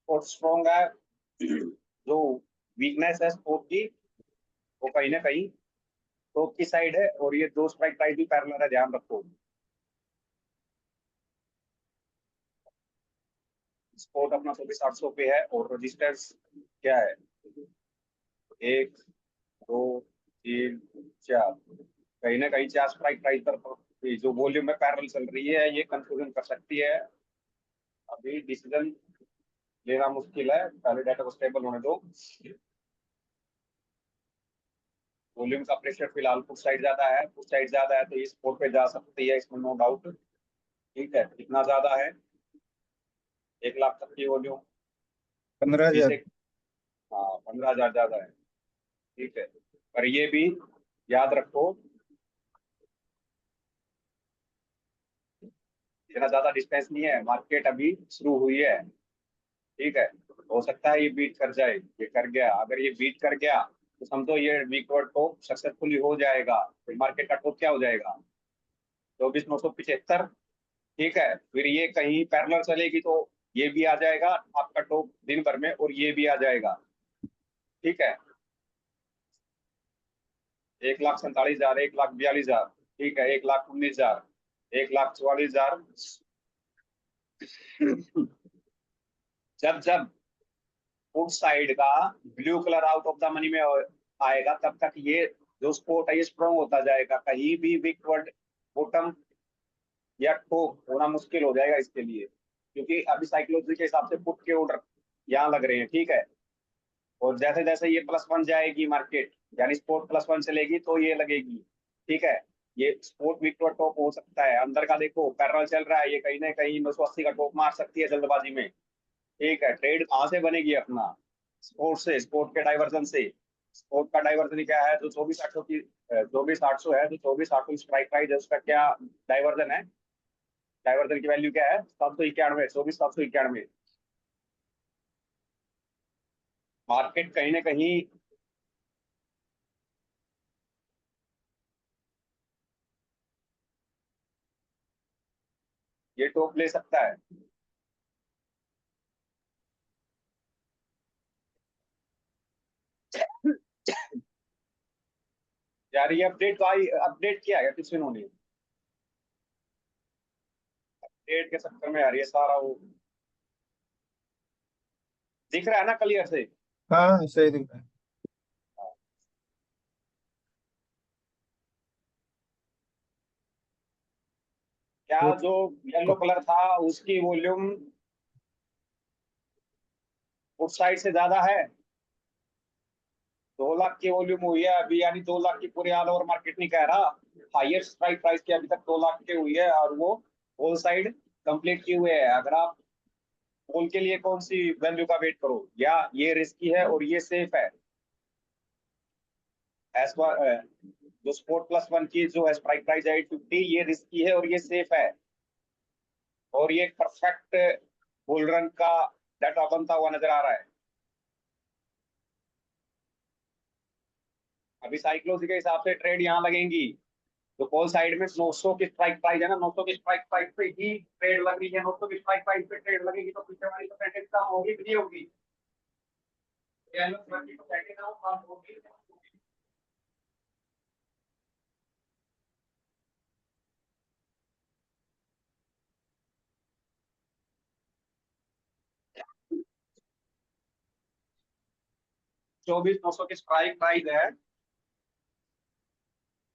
Sport strong है, जो weakness है स्पोर्ट की वो कहीं ना कहीं टॉप की साइड है, और ये दो स्ट्राइक प्राइस भी पैरेलल है, ध्यान रखो। स्पोर्ट अपना 24,800 पे है, और रजिस्टेंस क्या है? 1, 2, 3, 4, कहीं ना कहीं 4 स्ट्राइक प्राइस पर ये जो वॉल्यूम में पैरेलल चल रही है, ये कंफ्यूजन कर सकती है। अभी डिसीजन लेना मुश्किल है, पहले डाटा को स्टेबल होने दो। वॉल्यूम का प्रेशर फिलहाल पुश साइड ज्यादा है, पुश साइड ज्यादा है, तो ये स्पोर्ट पे जा सकती है, इसमें नो डाउट। ठीक है, कितना ज्यादा है? 1 लाख तक की वॉल्यूम। 15,000। हाँ, 15,000 ज्यादा है। ठीक है, पर ये भी याद रखो, इतना ज्यादा डिस्टेंस नहीं है, मार्केट अभी शुरू हुई है। ठीक है, हो सकता है ये बीट कर जाए, ये कर गया। अगर ये बीट कर गया तो समझो ये वीकवर्ड टॉप सक्सेसफुली हो जाएगा, फिर मार्केट का टॉप क्या हो जाएगा? 24,975। ठीक है, फिर ये कहीं पैरेलल चलेगी तो ये भी आ जाएगा आपका टॉप दिन भर में, और ये भी आ जाएगा। ठीक है, 1,47,000, 1,42,000। ठीक है, 1,19,000, 1,44,000। जब जब फुट साइड का blue colour out of the money में आएगा, तब तक ये जो स्पोर्ट है ये स्ट्रॉन्ग होता जाएगा। कहीं भी विकवर्ड बॉटम या टॉप होना मुश्किल हो जाएगा इसके लिए, क्योंकि अभी साइकोलॉजी के हिसाब से पुट के ऑर्डर यहाँ लग रहे हैं। ठीक है, और जैसे जैसे ये +1 जाएगी मार्केट, यानी स्पोर्ट +1 चलेगी तो ये लगेगी। ठीक है, ये स्पोर्ट विकवर्ड टॉप हो सकता है। अंदर का देखो पैरेलल चल रहा है, ये कहीं ना कहीं 980 का टॉप मार सकती है जल्दबाजी में। ठीक है, ट्रेड कहाँ से बनेगी अपना? स्पोर्ट से, स्पोर्ट के डाइवर्जन से। स्पोर्ट का डाइवर्जन क्या है? जो 24,800 की 24,800 है, जो 24,800 स्ट्राइक प्राइस है, उसका क्या डाइवर्जन है? डाइवर्जन की वैल्यू क्या है? 791, 24,791। मार्केट कहीं ना कहीं ये टॉप ले सकता है। यार ये अपडेट तो आई, अपडेट किया है किसी ने? अपडेट के चक्कर में यार ये सारा वो दिख रहा है ना क्लियर से? हाँ, सही दिख रहा है। क्या तो, जो येलो कलर था उसकी वॉल्यूम उस साइड से ज्यादा है? 2 लाख की वॉल्यूम हुई है अभी, यानी 2 लाख की पूरी ऑल ओवर मार्केट नहीं कह रहा। हाईएस्ट स्ट्राइक प्राइस की अभी तक 2 लाख की हुई है, और वो होल साइड कंप्लीट किए हुए है। अगर आप होल के लिए कौन सी वैल्यू का वेट करो, या ये रिस्की है और ये सेफ है? एस जो स्पोर्ट +1 की जो है स्ट्राइक प्राइस है 850, ये रिस्की है और ये सेफ है, और ये परफेक्ट बुल रन का डाटा बनता हुआ नजर आ रहा है। अभी साइकोलॉजी के हिसाब से ट्रेड यहाँ लगेंगी। तो कॉल साइड में 900 की स्ट्राइक प्राइस है ना, 900 की स्ट्राइक प्राइस पे ही ट्रेड लग रही है। 900 की स्ट्राइक प्राइस पे ट्रेड लगेगी तो पीछे वाली परसेंटेज कम होगी कि नहीं होगी? 24,900 की स्ट्राइक प्राइस है।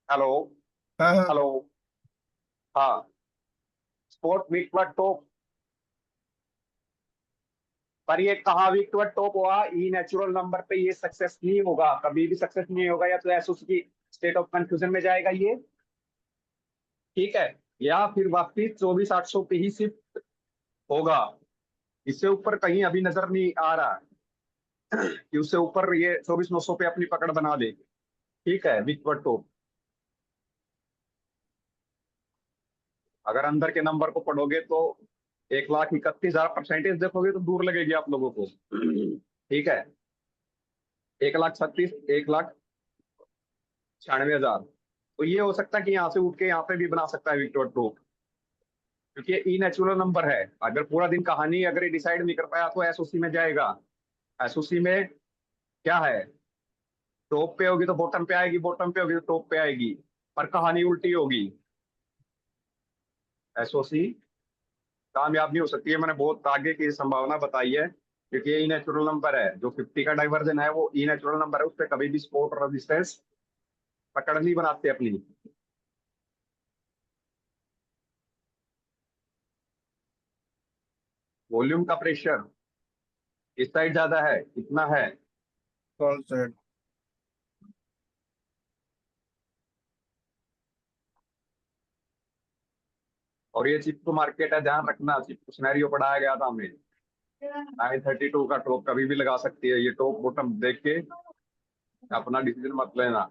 हेलो? हाँ हाँ। हेलो? हाँ, स्पोर्ट वीक पर टॉप, पर ये कहाँ वीक पर टॉप हुआ? ई नेचुरल नंबर पे ये सक्सेस नहीं होगा, कभी भी सक्सेस नहीं होगा। या तो ऐसे उसकी स्टेट ऑफ कंफ्यूजन में जाएगा ये। ठीक है, या फिर वापिस 24,800 पे ही शिफ्ट होगा। इससे ऊपर कहीं अभी नजर नहीं आ रहा कि उससे ऊपर ये 24,900 पे अपनी पकड़ बना दे। ठीक है, वीक पर टॉप। अगर अंदर के नंबर को पढ़ोगे तो 1,31,000 परसेंटेज देखोगे तो दूर लगेगी आप लोगों को। ठीक है, 1,36,000, 1,96,000। तो ये हो सकता है कि यहाँ से उठ के यहाँ पे भी बना सकता है विक्टोर टॉप। क्योंकि ये इनएचुरल नंबर है। अगर पूरा दिन कहानी अगर ये डिसाइड नहीं कर पाया तो एसओसी में जाएगा। एसओसी में क्या है, टॉप पे होगी तो बॉटम पे आएगी, बॉटम पे होगी तो टॉप पे आएगी, पर कहानी उल्टी होगी। एसओसी कामयाब नहीं हो सकती है। मैंने बहुत आगे की संभावना बताई है, क्योंकि ये इनएचुरल नंबर है। जो 50 का डाइवर्जन है वो इनएचुरल नंबर है, उस पर कभी भी सपोर्ट और रेजिस्टेंस पकड़ नहीं बनाते अपनी। वॉल्यूम का प्रेशर इस साइड ज्यादा है, कितना है? Call side. और ये चिप तो मार्केट है, ध्यान रखना। चिप सिनेरियो पढ़ाया गया था हमें। 932 का टॉप कभी भी लगा सकती है। ये टॉप बॉटम देख के अपना डिसीजन मत लेना।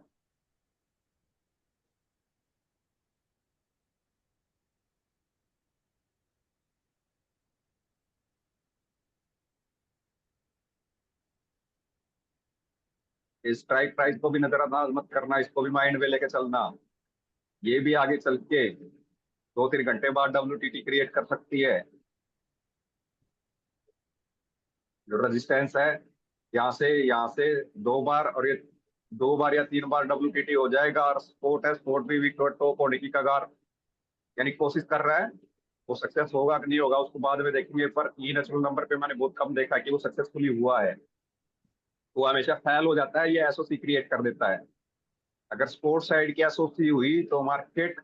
इस स्ट्राइक प्राइस को भी नजरअंदाज मत करना, इसको भी माइंड में लेके चलना। ये भी आगे चल के 2-3 घंटे बाद डब्ल्यूटीटी क्रिएट कर सकती है। जो रेजिस्टेंस है, यहाँ से 2 बार, और ये 2 बार या 3 बार डब्ल्यूटीटी हो जाएगा। और स्पोर्ट है, स्पोर्ट भी वीक टॉप होने की कगार, यानी कोशिश कर रहा है। वो सक्सेस होगा कि नहीं होगा उसको बाद में देखेंगे, पर ई नेचुरल नंबर पे मैंने बहुत कम देखा कि वो सक्सेसफुली हुआ है। वो हमेशा फेल हो जाता है, ये एसओसी क्रिएट कर देता है। अगर स्पोर्ट्स साइड की एसओसी हुई तो मार्केट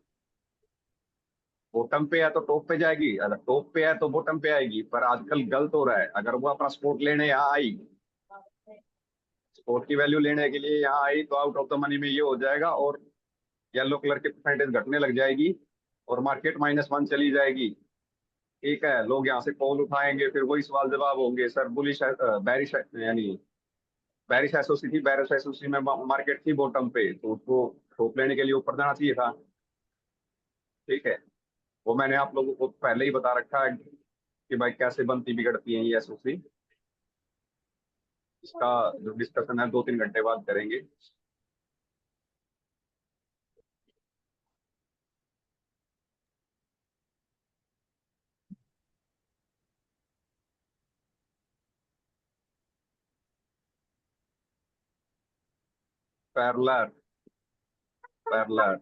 बॉटम पे है तो टॉप पे जाएगी, अगर टॉप पे है तो बॉटम पे आएगी। पर आजकल गलत हो रहा है। अगर वो अपना सपोर्ट लेने यहाँ आई, सपोर्ट की वैल्यू लेने के लिए यहाँ आई, तो आउट ऑफ द मनी में ये हो जाएगा और येलो कलर की परसेंटेज घटने लग जाएगी और मार्केट -1 चली जाएगी। ठीक है, लोग यहाँ से कॉल उठाएंगे, फिर वही सवाल जवाब होंगे, सर बुलिश बैरिश यानी बैरिश एसओसी थी, बैरिश एसओसी में मार्केट थी बॉटम पे, तो उसको टॉप लेने के लिए ऊपर जाना चाहिए था। ठीक है, वो मैंने आप लोगों को पहले ही बता रखा है कि भाई कैसे बनती बिगड़ती है ये एसओसी। इसका जो डिस्कशन है 2-3 घंटे बाद करेंगे। पैरलर, पैरलर,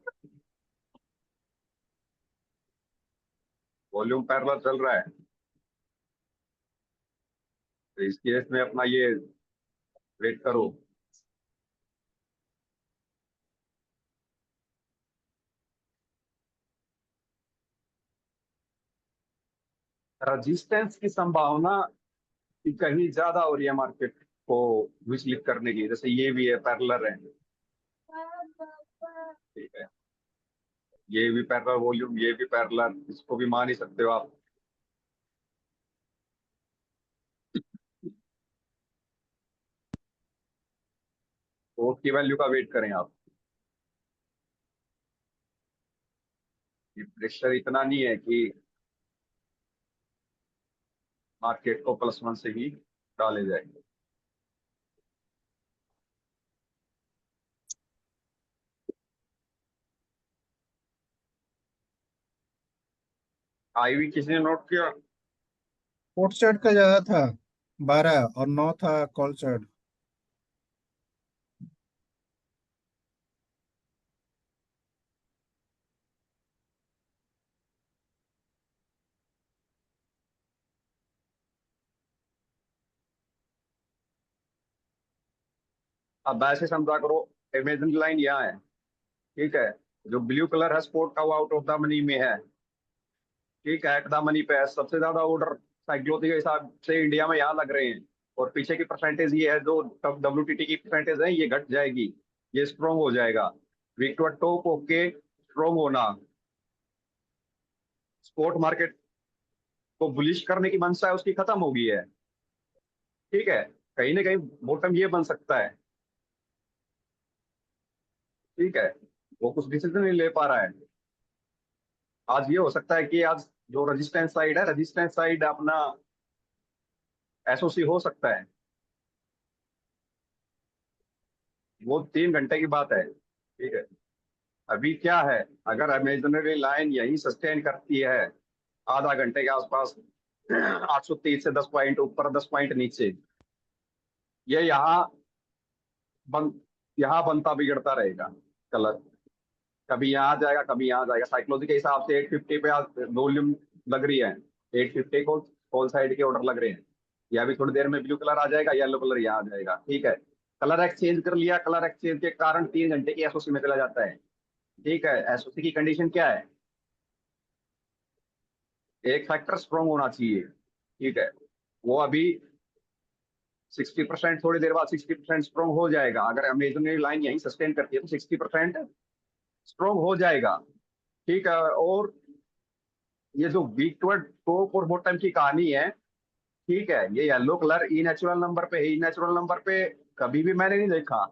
वॉल्यूम पैरलर चल रहा है, तो इस केस में अपना ये वेट करो। रजिस्टेंस की संभावना कि कहीं ज्यादा हो रही है मार्केट को विचलित करने की, जैसे ये भी है पैरेलल है। ठीक है, ये भी पैरेलल वॉल्यूम, ये भी पैरेलल, इसको भी मान ही सकते हो आप। तो की वैल्यू का वेट करें आप। प्रेशर इतना नहीं है कि मार्केट को +1 से ही डाले जाएंगे। आईवी किसी ने नोट किया? पोर्ट साइड का ज्यादा था, 12 और 9 था कॉल साइड। अब ऐसे समझा करो, इमेजिन लाइन यहाँ है। ठीक है, जो ब्लू कलर है स्पोर्ट का, वो आउट ऑफ द मनी में है। ठीक है, एट द मनी पे है। सबसे ज्यादा ऑर्डर साइक्लोथी के हिसाब से इंडिया में यहाँ लग रहे हैं। और पीछे की परसेंटेज ये है, जो डब्ल्यूटीटी की परसेंटेज है, ये घट जाएगी, ये स्ट्रोंग हो जाएगा। विक्टर टॉप ओके, स्ट्रोंग होना। स्पॉट मार्केट को बुलिश करने की मंशा है उसकी खत्म हो गई है। ठीक है, कहीं ना कहीं बॉटम ये बन सकता है। ठीक है, वो कुछ डिसीजन नहीं ले पा रहा है। आज ये हो सकता है कि आज जो रेजिस्टेंस साइड है, रेजिस्टेंस साइड अपना एसओसी हो सकता है। वो 3 घंटे की बात है। ठीक है, अभी क्या है, अगर इमेजिनरी लाइन यही सस्टेन करती है आधा घंटे के आसपास 830 से 10 पॉइंट ऊपर, 10 पॉइंट नीचे, ये बन यहाँ बनता बिगड़ता रहेगा कलर। कभी यहाँ आ जाएगा, कभी यहाँ आ जाएगा। साइकोलॉजी के हिसाब से 850 पे वॉल्यूम लग रही है, 850 को कॉल साइड के ऑर्डर लग रहे हैं। या भी थोड़ी देर में ब्लू कलर आ जाएगा, येलो कलर यहाँ आ जाएगा। ठीक है, कलर एक्सचेंज कर लिया, कलर एक्सचेंज के कारण 3 घंटे की एसओसी में चला जाता है। ठीक है, एसओसी की कंडीशन क्या है? एक फैक्टर स्ट्रॉन्ग होना चाहिए। ठीक है, वो अभी 60%, थोड़ी देर बाद 60% स्ट्रॉन्ग हो जाएगा। अगर इमेजिनरी लाइन यहीं सस्टेन करती है तो 60% स्ट्रॉन्ग हो जाएगा। ठीक है, और ये जो वीकवर्ड टॉप और बॉटम की कहानी है, ठीक है, ये येलो कलर ई नेचुरल नंबर पे, ई नेचुरल नंबर पे कभी भी मैंने नहीं देखा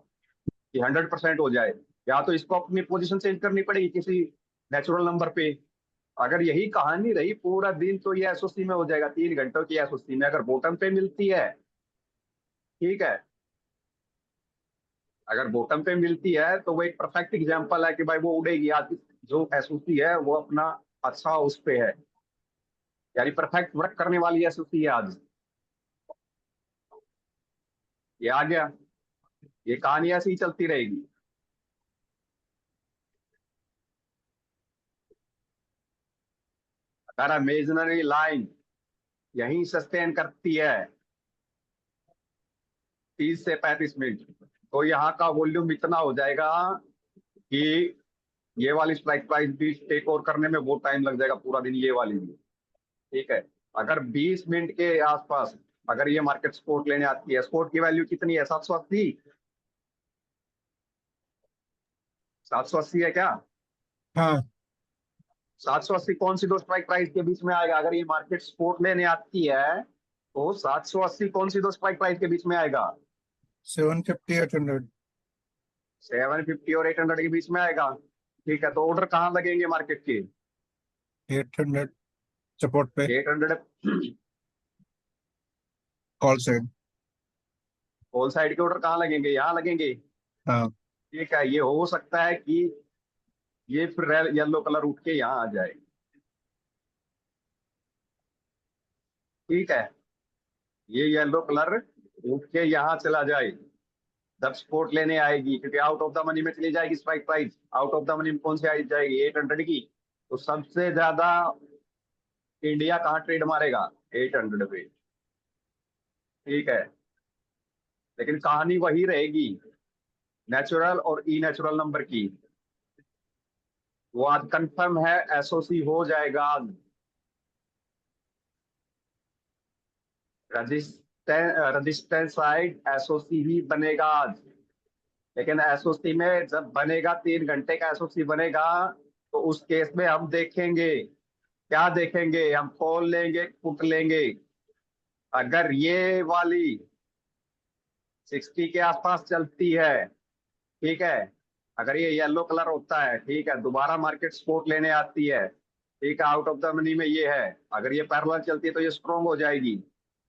कि 100% हो जाए। या तो इसको अपनी पोजीशन चेंज करनी पड़ेगी किसी नेचुरल नंबर पे। अगर यही कहानी रही पूरा दिन तो ये एसओसी में हो जाएगा, 3 घंटों की एसओसी में। अगर बॉटम पे मिलती है, ठीक है, अगर बॉटम पे मिलती है तो वो एक परफेक्ट एग्जांपल है कि भाई वो उड़ेगी आज। जो एसओसी है वो अपना अच्छा उस पे है, यानी परफेक्ट वर्क करने वाली एसओसी है आज। ये आ गया, ये कहानी ऐसी ही चलती रहेगी। अगर इमेजिनरी लाइन यहीं सस्टेन करती है 30 से 35 मिनट, तो यहाँ का वॉल्यूम इतना हो जाएगा कि ये वाली स्ट्राइक प्राइस भी टेक ओवर करने में बहुत टाइम लग जाएगा, पूरा दिन ये वाली भी। ठीक है, अगर 20 मिनट के आसपास अगर ये मार्केट सपोर्ट लेने आती है, सपोर्ट की वैल्यू कितनी है? 780। 780 है क्या? हाँ 780 कौन सी दो स्ट्राइक प्राइस के बीच में आएगा? अगर ये मार्केट सपोर्ट लेने आती है तो 780 कौन सी दो स्ट्राइक प्राइस के बीच में आएगा? 750 800। 750 और 800 के बीच में आएगा। ठीक है, तो ऑर्डर कहाँ लगेंगे मार्केट के? 800 सपोर्ट पे, 800 कॉल साइड। होल साइड के ऑर्डर कहाँ लगेंगे? यहाँ लगेंगे। हाँ ठीक है, ये हो सकता है कि ये फिर येलो कलर उठ के यहाँ आ जाए। ठीक है, ये येलो कलर उठ के यहाँ चला जाए जब सपोर्ट लेने आएगी, क्योंकि आउट ऑफ द मनी में चली जाएगी strike price. Out of the money में कौन सी आई जाएगी? 800 की। तो सबसे ज्यादा इंडिया कहाँ ट्रेड मारेगा? 800 पे। ठीक है, लेकिन कहानी वही रहेगी, नेचुरल और ई नेचुरल नंबर की। वो आज कंफर्म है, एसओसी हो जाएगा आज। रजिस्टेंस साइड एसओसी ही बनेगा आज। लेकिन एसओसी में जब बनेगा, 3 घंटे का एसओसी बनेगा, तो उस केस में हम देखेंगे, क्या देखेंगे? हम कॉल लेंगे, पुट लेंगे। अगर ये वाली 60 के आसपास चलती है, ठीक है, अगर ये येलो कलर होता है, ठीक है, दोबारा मार्केट सपोर्ट लेने आती है, ठीक है, आउट ऑफ द मनी में ये है, अगर ये पैरेलल चलती है तो ये स्ट्रॉन्ग हो जाएगी,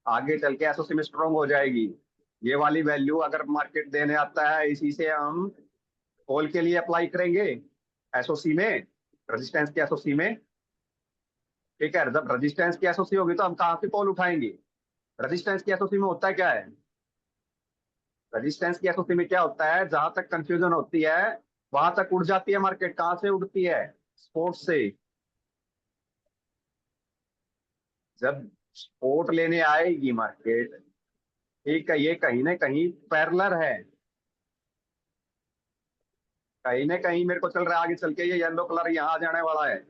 आगे चल के एसओसी में स्ट्रॉन्ग हो जाएगी। ये वाली वैल्यू अगर मार्केट देने आता है, इसी से हम कॉल के लिए अप्लाई करेंगे एसओसी में, रेजिस्टेंस की एसओसी में। ठीक है, जब रेजिस्टेंस की एसओसी होगी तो हम कहाँ से कॉल उठाएंगे? रेजिस्टेंस की एसओसी में होता है क्या है? रेजिस्टेंस की एसओसी में क्या होता है? जहां तक कंफ्यूजन होती है वहां तक उड़ जाती है मार्केट। कहाँ से उड़ती है? स्पोर्ट से। जब स्पोर्ट लेने आएगी मार्केट, ठीक है, ये कहीं ना कहीं पैरेलल है, कहीं ना कहीं मेरे को चल रहा है आगे चल के ये येलो कलर यहाँ आ जाने वाला है।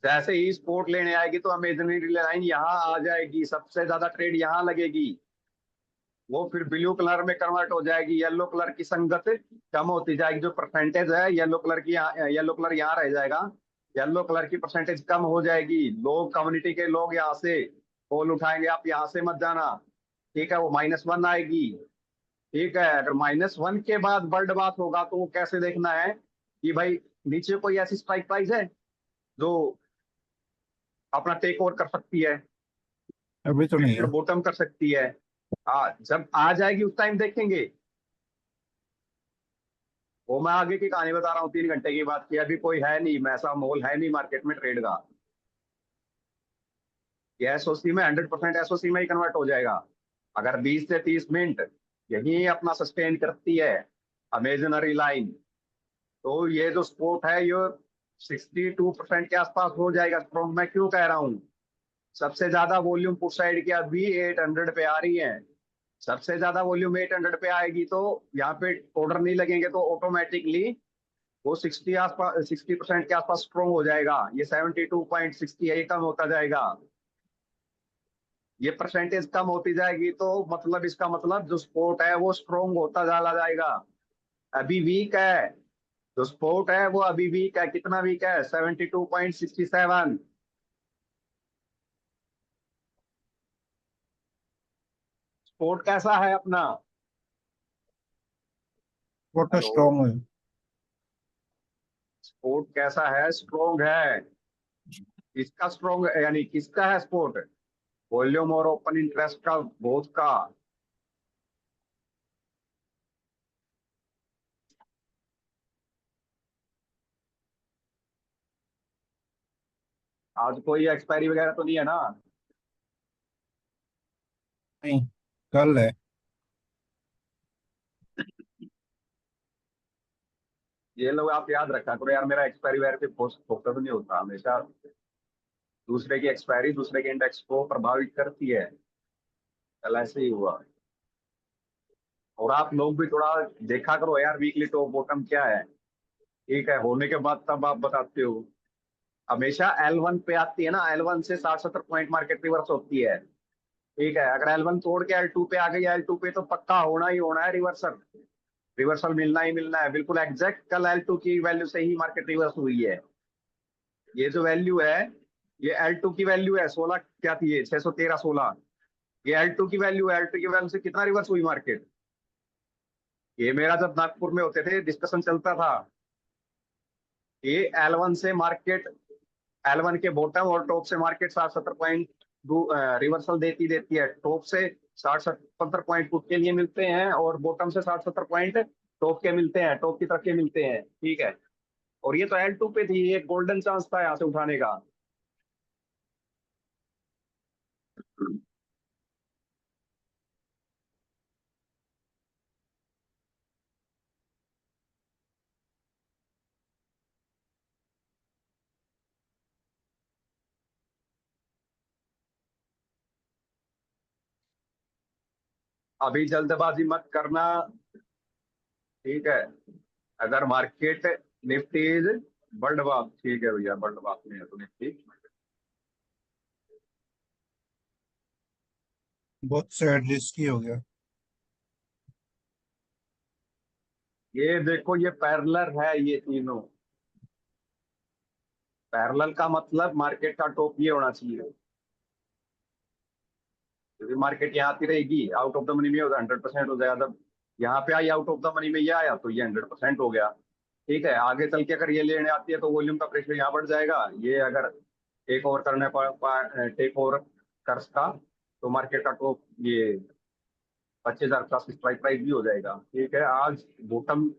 जैसे ही स्पोर्ट लेने आएगी तो इमेजिनरी लाइन यहाँ आ जाएगी, सबसे ज्यादा ट्रेड यहाँ लगेगी। वो फिर ब्लू कलर में कन्वर्ट हो जाएगी, येलो कलर की संगत कम होती जाएगी। जो परसेंटेज है येलो कलर की, येलो कलर यहाँ रह जाएगा, येलो कलर की परसेंटेज कम हो जाएगी। लोग, कम्युनिटी के लोग यहाँ से कॉल उठाएंगे, आप यहाँ से मत जाना। ठीक है, वो -1 आएगी। ठीक है, अगर -1 के बाद बर्ड बात होगा तो वो कैसे देखना है कि भाई नीचे कोई ऐसी स्ट्राइक प्राइस है जो अपना टेक ओवर कर सकती है, अभी तो नहीं फिर है। बॉटम कर सकती है। जब आ जाएगी उस टाइम देखेंगे। वो मैं आगे की कहानी बता रहा हूँ, 3 घंटे की बात की। अभी कोई है नहीं, ऐसा मोल है नहीं मार्केट में ट्रेड का। ये एसओसी में 100% एसओसी में ही कन्वर्ट हो जाएगा। अगर 20 से 30 मिनट यही अपना सस्टेन करती है इमेजिनरी लाइन, तो ये जो स्पोर्ट है ये 62% के आसपास हो जाएगा स्ट्रॉन्ग। मैं क्यों कह रहा हूँ, सबसे ज्यादा वॉल्यूम पुट साइड की अभी 800 पे आ रही है। सबसे ज्यादा वॉल्यूम 800 पे आएगी तो यहाँ पे ऑर्डर नहीं लगेंगे, तो ऑटोमेटिकली वो 60% के आसपास स्ट्रॉन्ग हो जाएगा। ये 72.60 यही कम होता जाएगा। ये परसेंटेज कम होती जाएगी तो मतलब इसका मतलब जो स्पोर्ट है वो स्ट्रॉन्ग होता चला जाएगा। अभी वीक है, जो स्पोर्ट है वो अभी वीक है। कितना वीक है? 72.67। स्पोर्ट कैसा है अपना? स्पोर्ट हेलो, स्ट्रॉन्ग है। स्पोर्ट कैसा है? स्ट्रॉन्ग है। किसका स्ट्रॉन्ग है, यानी किसका है स्पोर्ट? वॉल्यूम और ओपन इंटरेस्ट का, बोथ का। आज कोई एक्सपायरी वगैरह तो नहीं है ना? नहीं, कल है। ये लोग आप याद रखा करो यार, मेरा एक्सपायरी वगैरह पे फोकस नहीं होता हमेशा। दूसरे की एक्सपायरी दूसरे के इंडेक्स को प्रभावित करती है। कल ऐसे ही हुआ। और आप लोग भी थोड़ा देखा करो यार, वीकली टॉप बॉटम क्या है। ठीक है, होने के बाद तब आप बताते हो। हमेशा L1 पे आती है ना, L1 से 60-70 पॉइंट मार्केट रिवर्स होती है। ठीक है, अगर L1 तोड़ के L2 पे आ गई, L2 पे तो पक्का होना ही होना है रिवर्सल। रिवर्सल मिलना ही मिलना है, बिल्कुल एग्जैक्ट। कल L2 की वैल्यू से ही मार्केट रिवर्स हुई है। ये जो वैल्यू है, ये L2 की वैल्यू है 16, क्या थी ये? 613-16। ये L2 की वैल्यू है। L2 की वैल्यू से कितना रिवर्स हुई मार्केट? ये मेरा जब नागपुर में होते थे डिस्कशन चलता था, ये L1 से मार्केट, L1 के बॉटम और टॉप से मार्केट 60-70 पॉइंट रिवर्सल देती देती है। टॉप से 60-70 पॉइंट पुट के लिए मिलते हैं और बॉटम से 60-70 पॉइंट टॉप के मिलते हैं, टॉप की तरफ के मिलते हैं। ठीक है, और ये तो L2 पे थी, ये गोल्डन चांस था यहाँ से उठाने का। अभी जल्दबाजी मत करना। ठीक है, अगर मार्केट निफ्टी वर्ल्ड बाप, ठीक है भैया, वर्ल्ड बाप में है तो निफ्टी। बहुत सैड रिस्की हो गया। ये देखो, ये पैरेलल है ये तीनों। पैरेलल का मतलब मार्केट का टॉप ये होना चाहिए। क्योंकि मार्केट यहाँ आती रहेगी, आउट ऑफ द मनी में 100% हो जाएगा। जब यहाँ पे आई आउट ऑफ द मनी में ये आया तो ये 100% हो गया। ठीक है, आगे चल के अगर ये लेने आती है तो वॉल्यूम का प्रेशर यहाँ बढ़ जाएगा। ये अगर टेक ओवर टेक ओवर कर का, तो मार्केट का टॉप ये 25,000 का स्ट्राइक प्राइस भी हो जाएगा। ठीक है, आज बॉटम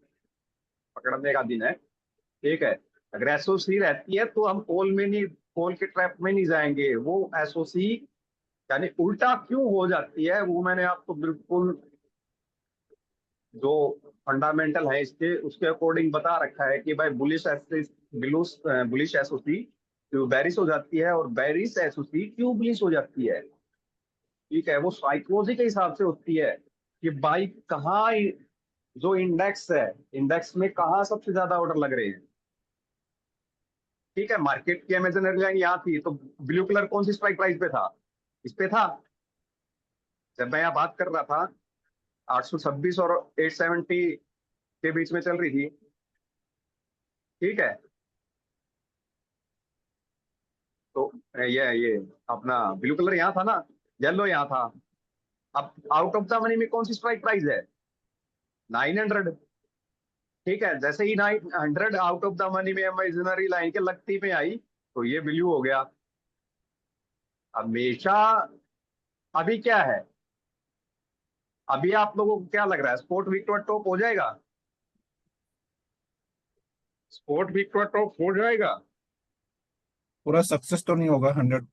पकड़ने का दिन है। ठीक है, अगर एसओसी रहती है तो हम कॉल में नहीं, कॉल के ट्रैप में नहीं जाएंगे। वो एसओसी यानी उल्टा क्यों हो जाती है वो मैंने आपको बिल्कुल जो फंडामेंटल है इसके उसके अकॉर्डिंग बता रखा है कि भाई बुलिश एसओसी क्यों बेरिश हो जाती है और बेरिश एसओसी क्यों बुलिश हो जाती है। ठीक है, वो साइकोलॉजी के हिसाब से होती है कि भाई कहाँ जो इंडेक्स है, इंडेक्स में कहाँ सबसे ज्यादा ऑर्डर लग रहे हैं। ठीक है, मार्केट की इमेजिनरी लाइन यहाँ थी तो ब्लू कलर कौन सी स्ट्राइक प्राइस पे था? इस पे था। जब मैं यहाँ बात कर रहा था 826 और 870 के बीच में चल रही थी। ठीक है, तो ये अपना ब्लू कलर यहाँ था ना, येलो यहाँ था। अब आउट ऑफ द मनी में कौन सी स्ट्राइक प्राइस है? 900। ठीक है, जैसे ही 900 आउट ऑफ द मनी में इमेजिनरी लाइन के लगती में आई तो ये ब्लू हो गया। हमेशा अभी क्या है, अभी आप लोगों को क्या लग रहा है, स्पोर्ट विक्टर टॉप हो जाएगा? स्पोर्ट विक्टर टॉप हो जाएगा, पूरा सक्सेस तो नहीं होगा 100।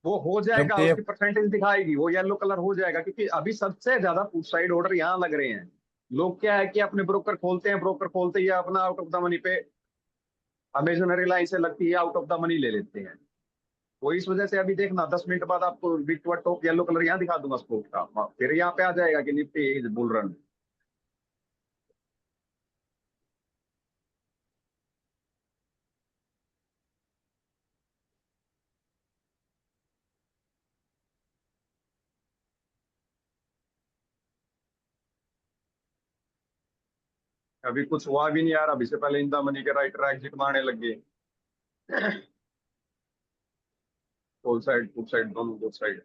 वो हो जब जाएगा, ये उसकी परसेंटेज दिखाएगी, वो येलो कलर हो जाएगा, क्योंकि अभी सबसे ज्यादा पुट साइड ऑर्डर यहाँ लग रहे हैं। लोग क्या है कि अपने ब्रोकर खोलते हैं, ब्रोकर खोलते ही अपना आउट ऑफ द मनी पे अमेजनरी लाइन से लगती है, आउट ऑफ द मनी ले लेते हैं। वो इस वजह से अभी देखना 10 मिनट बाद आपको विक्टर टॉप येलो कलर यहाँ दिखा दूंगा स्पोर्ट का, फिर यहाँ पे आ जाएगा कि निफ्टी इज बुल रन। अभी कुछ हुआ भी नहीं यार, अभी से पहले इन द मनी के राइटर एग्जिट मारने लग गए। फुल साइड फुल साइड दोनों, बोथ साइड।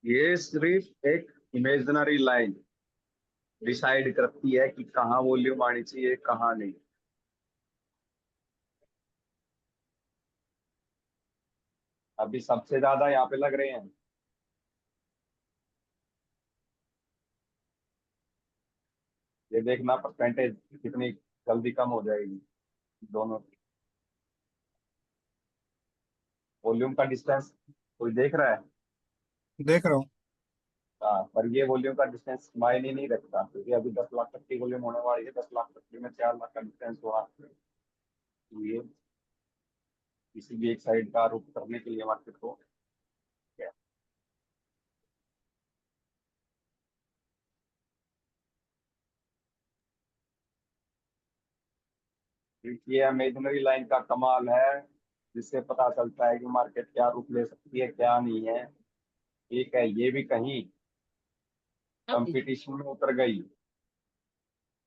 ये सिर्फ एक इमेजिनरी लाइन डिसाइड करती है कि कहाँ वॉल्यूम आनी चाहिए, कहाँ नहीं। अभी सबसे ज्यादा यहाँ पे लग रहे हैं। ये देखना परसेंटेज कितनी जल्दी कम हो जाएगी दोनों की। वॉल्यूम का डिस्टेंस कोई देख रहा है? देख रहा हूँ। हाँ, पर ये वॉल्यूम का डिस्टेंस मायने नहीं रखता, क्योंकि अभी 10 लाख तक की वॉल्यूम होने वाली है। 10 लाख तक में 4 लाख का डिस्टेंस हुआ, तो ये किसी भी एक साइड का रुख करने के लिए मार्केट को ये इमेजिनरी लाइन का कमाल है, जिससे पता चलता है कि मार्केट क्या रुख ले सकती है, क्या नहीं है। ठीक है, ये भी कहीं कंपटीशन में उतर गई।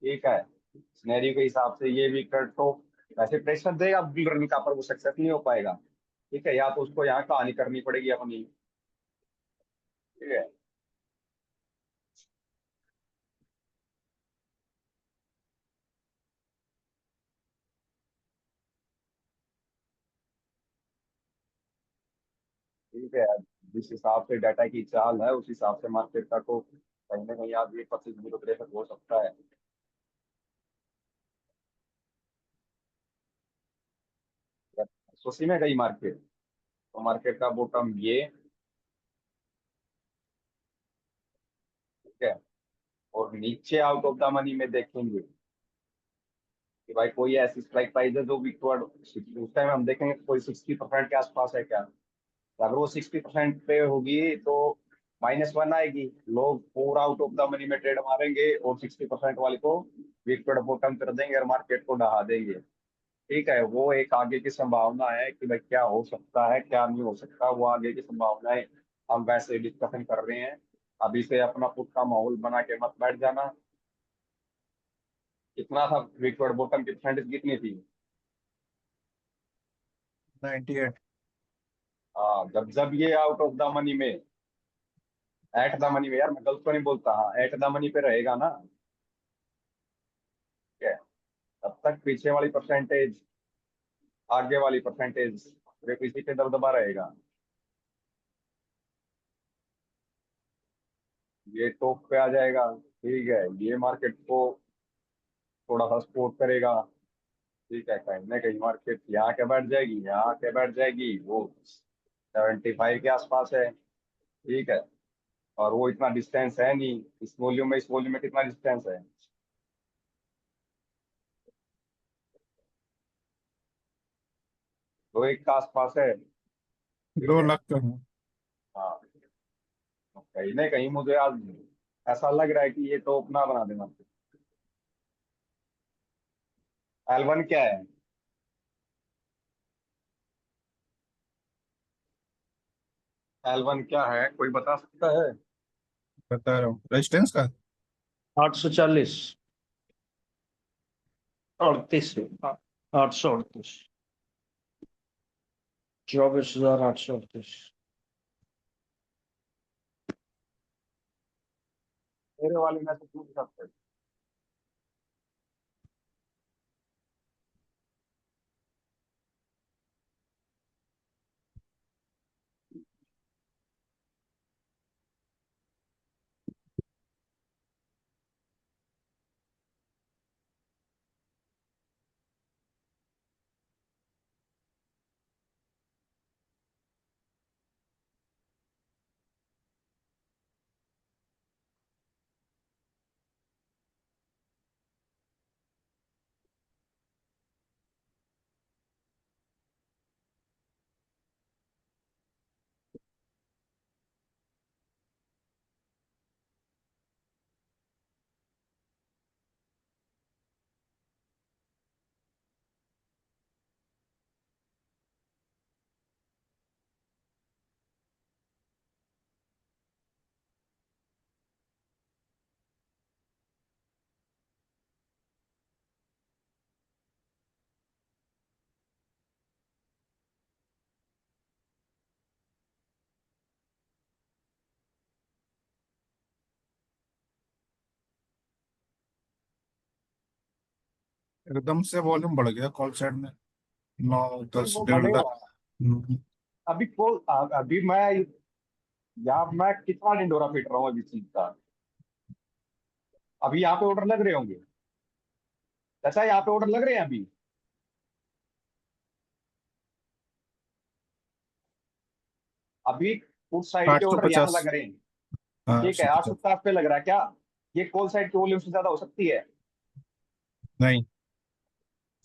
ठीक है, सिनेरियो के हिसाब से ये भी कर तो वैसे प्रेशर देगा बिल्डर का, पर वो सक्सेस नहीं हो पाएगा। ठीक है, या तो उसको यहाँ कहानी करनी पड़ेगी अपनी। ठीक है, ठीक है। जिस हिसाब से डाटा की चाल है, उस हिसाब से मार्केट का तो कहीं ना कहीं आज 1% हो सकता है। सोची में गई मार्केट, तो मार्केट का बॉटम ये। ठीक है, और नीचे आउट ऑफ द मनी में देखेंगे कि भाई कोई ऐसी स्ट्राइक प्राइस है जो विकवर्ड, उस टाइम हम देखेंगे कोई 60% के आसपास है क्या। तो अगर वो 60% पे होगी तो -1 आएगी, लोग पूरा आउट ऑफ द मनी में ट्रेड मारेंगे और 60% वाले को विकवर्ड बॉटम कर देंगे और मार्केट को ढहा देंगे। ठीक है, वो एक आगे की संभावना है कि भाई क्या हो सकता है क्या नहीं हो सकता, वो आगे की संभावनाएं हम वैसे डिस्कशन कर रहे हैं। अभी से अपना खुद का माहौल बना के मत बैठ जाना। कितना था विकवर्ड बॉटम की परसेंटेज कितनी थी? 98। हाँ, जब जब ये आउट ऑफ द मनी में, एट द मनी में, यार मैं गलत तो नहीं बोलता, हाँ एट द मनी पे रहेगा ना। ठीक है, तब तक पीछे वाली परसेंटेज, आगे वाली परसेंटेज सिर्फ इसी पे दबदबा रहेगा। ये टॉप पे आ जाएगा। ठीक है, ये मार्केट को थोड़ा सा सपोर्ट करेगा। ठीक है, कहीं ना कहीं मार्केट यहाँ के बैठ जाएगी, यहाँ के बैठ जाएगी, वो 75 के आसपास है। ठीक है, और वो इतना डिस्टेंस है नहीं, इस वॉल्यूम में कितना डिस्टेंस है? 2 1 के आसपास है। ठीक 2 है, लाख का हूँ। हाँ, तो कहीं ना कहीं मुझे आज ऐसा लग रहा है कि ये टॉप ना बना देना। L1 क्या है? L1 क्या है, कोई बता सकता है? बता रहा हूँ रेजिस्टेंस का। 840, 38, 838, 24,838। मेरे वाले में से पूछ सकते हैं। एकदम से वॉल्यूम बढ़ गया कॉल साइड में, 9 10 वो 1.5 बढ़ेगा। लाख। हम्म, अभी अभी मैं यहाँ मैं कितना ढिंडोरा पीट रहा हूँ अभी चीज का। अभी यहाँ पे ऑर्डर लग रहे होंगे, ऐसा यहाँ पे ऑर्डर लग रहे हैं अभी। अभी उस साइड के ऑर्डर यहाँ 850। लग रहे हैं। हाँ ठीक है, 850। 850 पे लग रहा है क्या? ये कॉल साइड की वॉल्यूम से ज्यादा हो सकती है? नहीं।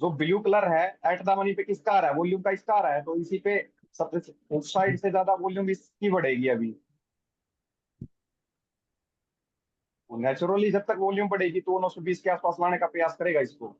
जो ब्लू कलर है एट द मनी पे किसका आ रहा है? वॉल्यूम का इसका आ रहा है, तो इसी पे सबसे उस साइड से ज्यादा वॉल्यूम इसकी बढ़ेगी अभी। नेचुरली जब तक वॉल्यूम बढ़ेगी तो 920 के आसपास लाने का प्रयास करेगा इसको।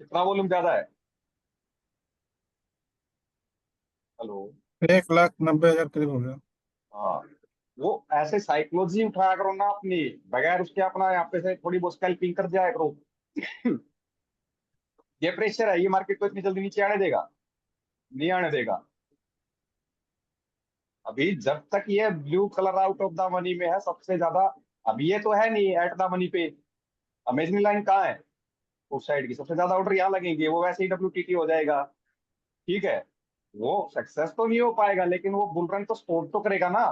कितना वॉल्यूम ज्यादा है? हेलो। 1,90,000 करीब हो गया। हाँ, वो ऐसे साइकोलॉजी उठाया करो ना अपनी, बगैर उसके अपना यहाँ पे से थोड़ी बहुत स्कैल्पिंग कर जाया करो। ये प्रेशर है, ये मार्केट को इतनी जल्दी नीचे आने देगा? नहीं आने देगा। अभी जब तक ये blue colour out of the money में है सबसे ज्यादा। अभी ये तो है नहीं एट द मनी पे। अमेजनी लाइन कहाँ है? उस साइड की सबसे ज्यादा ऑर्डर यहाँ लगेंगे, वो वैसे ही WTT हो जाएगा। ठीक है, वो सक्सेस तो नहीं हो पाएगा लेकिन वो बुल रन तो सपोर्ट तो करेगा ना।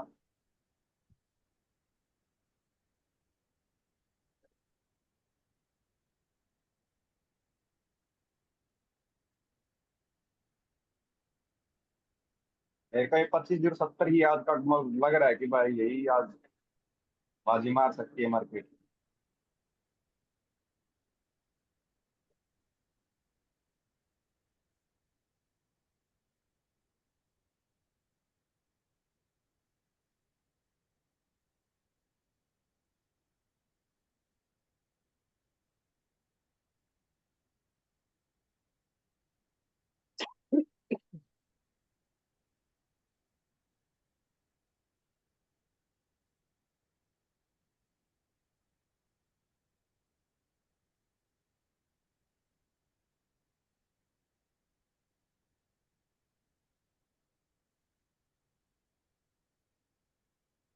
मेरे को ये 25,070 ही आज का लग रहा है कि भाई यही आज बाजी मार सकती है मार्केट।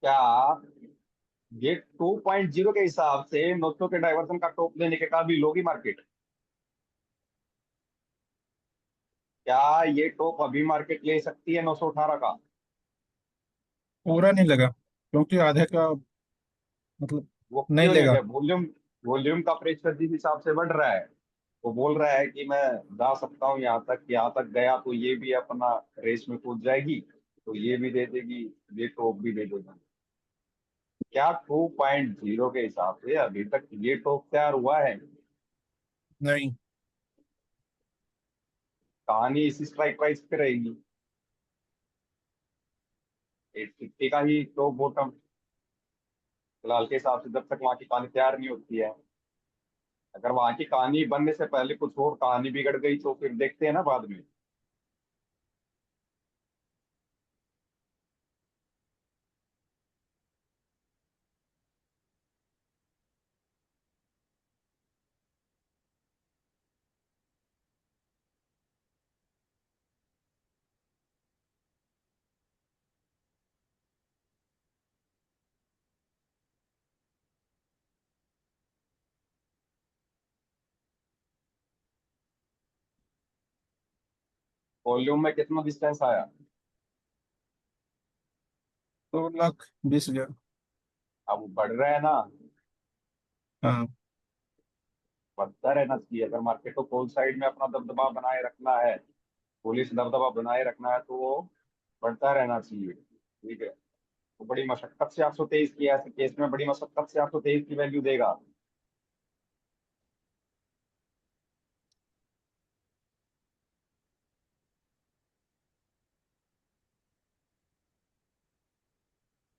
क्या ये 2.0 के हिसाब से 900 के डाइवर्सन का टॉप लेने के काबिल होगी मार्केट? क्या ये टॉप अभी मार्केट ले सकती है 918 का? पूरा नहीं लगा, क्योंकि आधे का मतलब वो नहीं क्यों नहीं लेगा। गया? वॉल्यूम वॉल्यूम का प्रेशर जिस हिसाब से बढ़ रहा है, वो बोल रहा है कि मैं जा सकता हूँ यहाँ तक, यहाँ तक गया तो ये भी अपना रेस में कूद जाएगी, तो ये भी दे देगी, ये टॉप भी दे देगी। क्या 2.0 के हिसाब से अभी तक ये टॉप तैयार हुआ है? नहीं। कहानी इसी स्ट्राइक प्राइस पे रहेगी, 850 का ही टॉप बॉटम फिलहाल के हिसाब से, जब तक वहां की कहानी तैयार नहीं होती है। अगर वहां की कहानी बनने से पहले कुछ और कहानी बिगड़ गई तो फिर देखते हैं ना बाद में। वॉल्यूम में कितना डिस्टेंस आया? 2,20,000। अब वो बढ़ रहा है ना, हाँ। बढ़ता रहना चाहिए। अगर मार्केट को कोल साइड में अपना दबदबा बनाए रखना है, पुलिस दबदबा बनाए रखना है, तो वो बढ़ता रहना चाहिए। ठीक है। तो बड़ी मशक्कत से 823 की, ऐसे केस में बड़ी मशक्कत से 823 की वैल्यू देगा।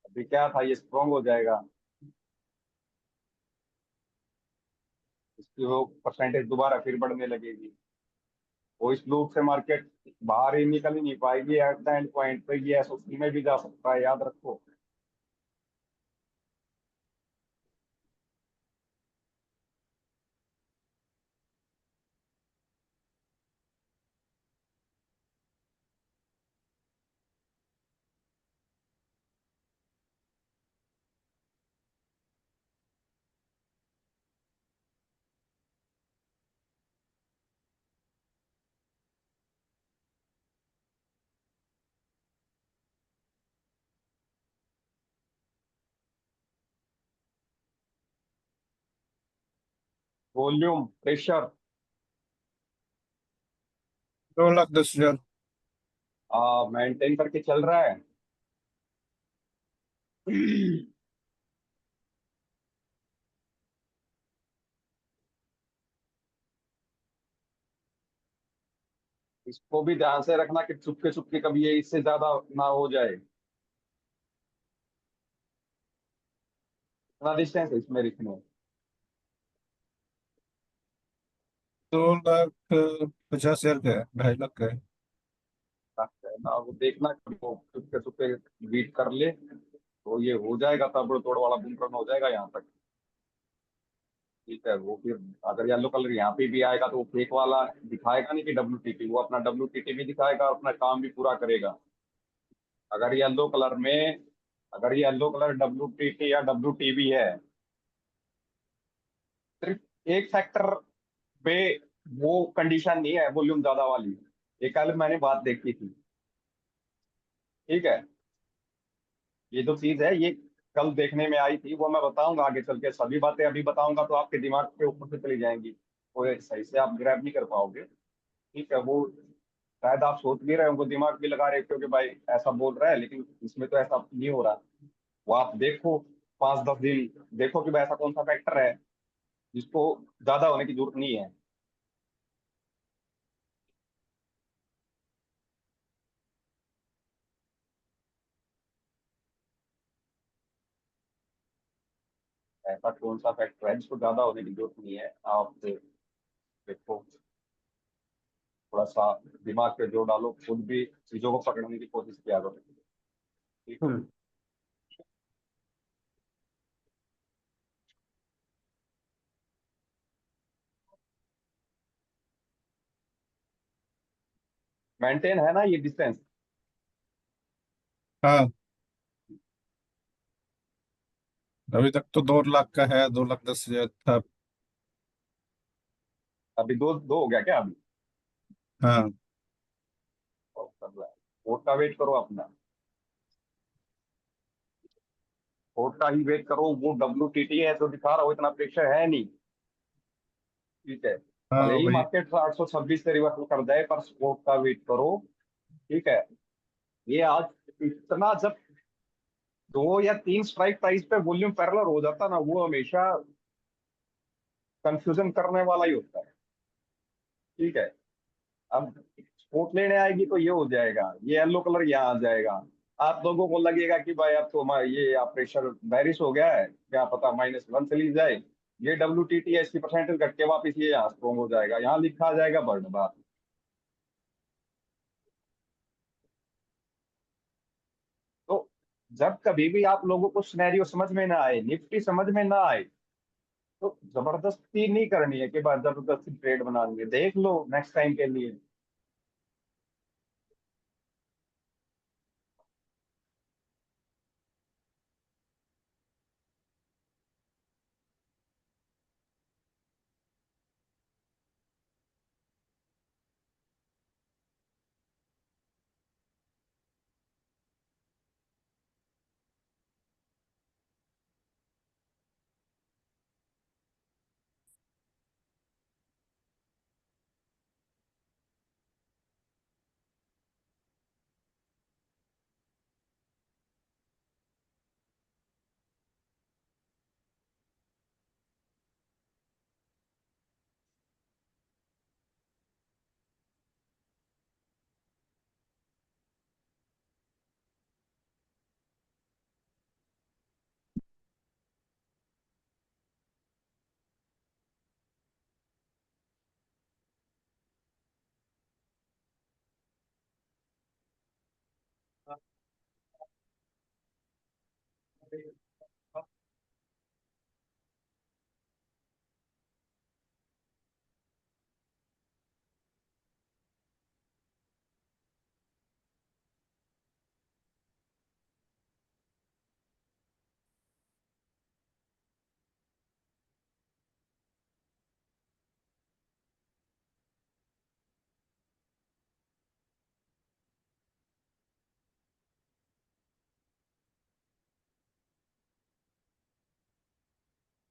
अभी क्या था, ये स्ट्रॉन्ग हो जाएगा, इसकी वो परसेंटेज दोबारा फिर बढ़ने लगेगी। वो इस लूप से मार्केट बाहर ही निकल ही नहीं पाएगी, एट द एंड पॉइंट पे ये एसओसी में भी जा सकता है, याद रखो। Volume, pressure, 2,10,000। मेंटेन करके चल रहा है। इसको भी ध्यान से रखना कि चुपके चुपके कभी ये इससे ज्यादा ना हो जाए। कितना डिस्टेंस है इसमें लिखने? 2,50,000 का है, 2.5 लाख का है। ना वो देखना कि वो चुपके चुपके बीट कर ले, तो ये हो जाएगा, तब तोड़ वाला बूम रन हो जाएगा यहाँ तक। ठीक है, वो फिर अगर येलो कलर यहाँ पे भी आएगा तो वो फेक वाला दिखाएगा नहीं कि WTT, वो अपना WTT भी दिखाएगा और अपना काम भी पूरा करेगा। अगर येलो कलर में, अगर ये येलो कलर WTT या WTB है, सिर्फ एक फैक्टर पे वो कंडीशन नहीं है वॉल्यूम ज्यादा वाली। ये कल मैंने बात देखी थी। ठीक है, ये जो चीज है ये कल देखने में आई थी, वो मैं बताऊंगा आगे चल के। सभी बातें अभी बताऊंगा तो आपके दिमाग के ऊपर से चली जाएंगी, वो सही से आप ग्रैब नहीं कर पाओगे। ठीक है, वो शायद आप सोच भी रहे हो, दिमाग भी लगा रहे हो कि भाई ऐसा बोल रहा है, लेकिन इसमें तो ऐसा नहीं हो रहा। वो आप देखो, 5-10 दिन देखो कि भाई ऐसा कौन सा फैक्टर है जिसको ज्यादा होने की जरूरत नहीं है। ऐसा कौन सा फैक्टर है जिसको ज्यादा होने की जरूरत नहीं है, आप देखो। थोड़ा सा दिमाग पे जोर डालो, खुद भी चीजों को पकड़ने की कोशिश किया करो। ठीक है। मेंटेन है ना ये डिस्टेंस? हाँ, अभी तक तो 2 लाख का है, 2,10,000 था। अभी दो दो हो गया क्या अभी? हाँ, और कर रहा है। कोर्ट का वेट करो अपना, कोर्ट का ही वेट करो। वो WTT है तो दिखा रहा हो, इतना प्रेशर है नहीं। ठीक है, हाँ, भले ही वही। मार्केट 826 से रिवर्सल कर जाए, पर कोर्ट का वेट करो। ठीक है, ये आज इतना जब 2 या 3 स्ट्राइक प्राइस पे वॉल्यूम पैरेलल हो जाता ना, वो हमेशा कंफ्यूजन करने वाला ही होता है। ठीक है, अब स्पोर्ट लेने आएगी तो ये हो जाएगा, ये येलो कलर यहाँ आ जाएगा। आप लोगों को लगेगा कि भाई अब तो ये प्रेशर बैरिश हो गया है, क्या पता -1 चली जाए। ये WTT है, इसकी परसेंटेज घट के वापिस ये यहाँ स्ट्रॉन्ग हो जाएगा, यहाँ लिखा आ जाएगा बर्ड बार। तो जब कभी भी आप लोगों को सिनेरियो समझ में ना आए, निफ्टी समझ में ना आए, तो जबरदस्ती नहीं करनी है कि भाई जबरदस्ती ट्रेड बनानी है, देख लो नेक्स्ट टाइम के लिए।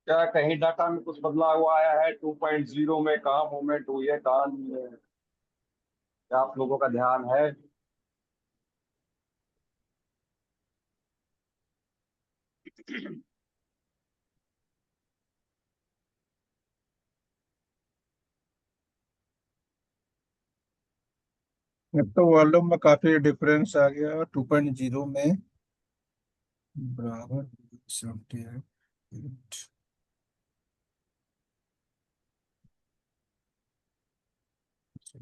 क्या कहीं डाटा में कुछ बदलाव हुआ आया है 2.0 में? कहाँ मूवमेंट हुई है, कहाँ नहीं है? क्या आप लोगों का ध्यान है? अब तो वॉल्यूम में काफी डिफरेंस आ गया, 2.0 में बराबर 78।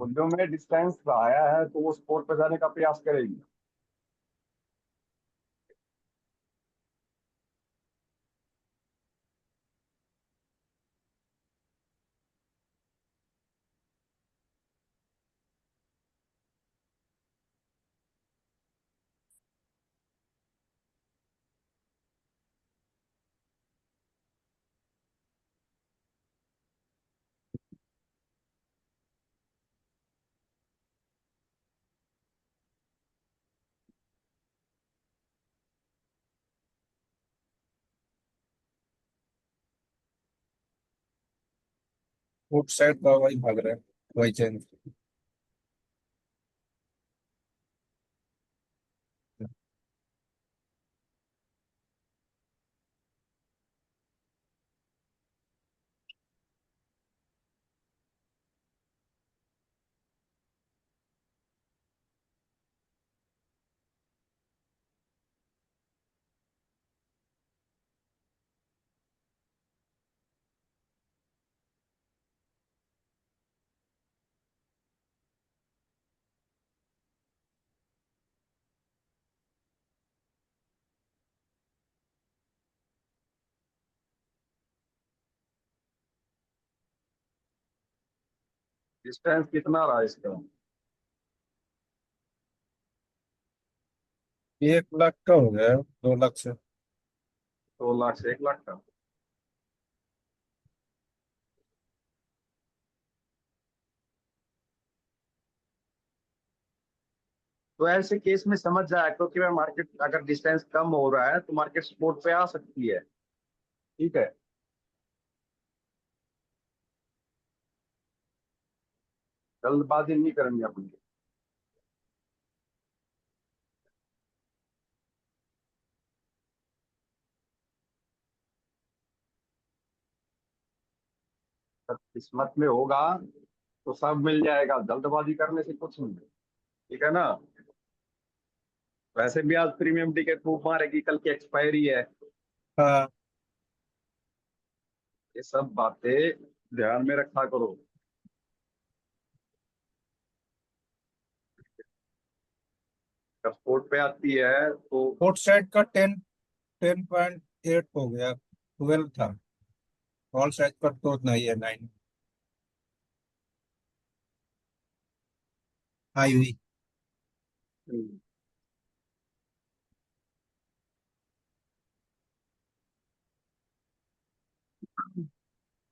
मुद्दों में डिस्टेंस आया है तो वो स्पोर्ट पे जाने का प्रयास करेगी। फुट साइड का वही भाग रहा है, वही चेंज। डिस्टेंस कितना रहा इसका? 1 लाख का हो गया, 2 लाख से। 2 लाख से 1 लाख का? तो ऐसे केस में समझ जाए क्योंकि मैं मार्केट अगर डिस्टेंस कम हो रहा है तो मार्केट सपोर्ट पे आ सकती है। ठीक है, जल्दबाजी नहीं करेंगे अपनी। सब किस्मत में होगा तो सब मिल जाएगा, जल्दबाजी करने से कुछ नहीं। ठीक है ना? वैसे भी आज प्रीमियम टिकट प्रूफ मारेगी, कल की एक्सपायरी है। हाँ। ये सब बातें ध्यान में रखा करो। जब सपोर्ट पे आती है तो फुट साइड का 10.8 हो गया, 12 था। कॉल साइड का तो उतना ही है, 9 आई हुई।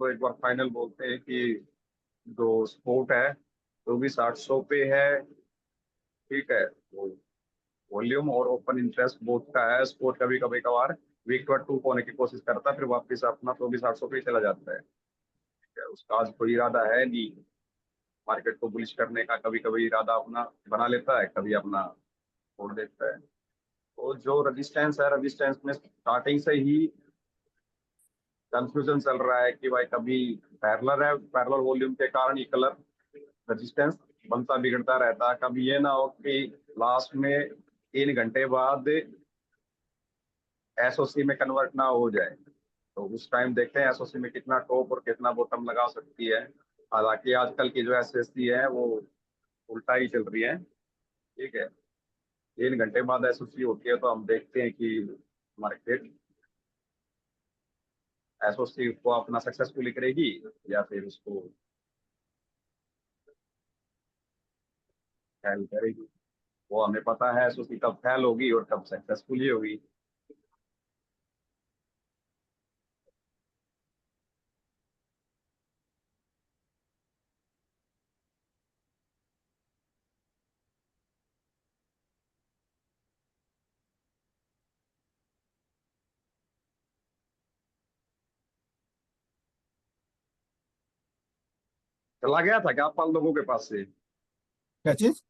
तो एक बार फाइनल बोलते हैं कि जो सपोर्ट है तो भी 700 पे है। ठीक है, वो वॉल्यूम और ओपन इंटरेस्ट बोथ का है। स्पोर्ट कभी कभी कभार वीक पर टू होने की कोशिश करता है, फिर वापस अपना तो भी 700 पे ही चला जाता है। ठीक है, उसका आज कोई इरादा है नहीं मार्केट को बुलिश करने का। कभी कभी इरादा अपना बना लेता है, कभी अपना छोड़ देता है। तो जो रजिस्टेंस है, रजिस्टेंस में स्टार्टिंग से ही कंफ्यूजन चल रहा है कि भाई कभी पैरेलल है, पैरेलल वॉल्यूम के कारण ये कलर रजिस्टेंस बनता बिगड़ता रहता है। कभी ये ना हो कि लास्ट में 3 घंटे बाद एसओसी में कन्वर्ट ना हो जाए। तो उस टाइम देखते हैं एसओसी में कितना टॉप और कितना बॉटम लगा सकती है। हालांकि आजकल की जो एसएससी है वो उल्टा ही चल रही है। ठीक है, 3 घंटे बाद एसओसी होती है तो हम देखते हैं कि मार्केट एसओसी को अपना सक्सेसफुली करेगी या फिर उसको फेल करेगी, वो हमें पता है एसओसी कब फेल होगी और कब सक्सेसफुली होगी। चला गया था क्या आप लोगों के पास से? क्या चीज?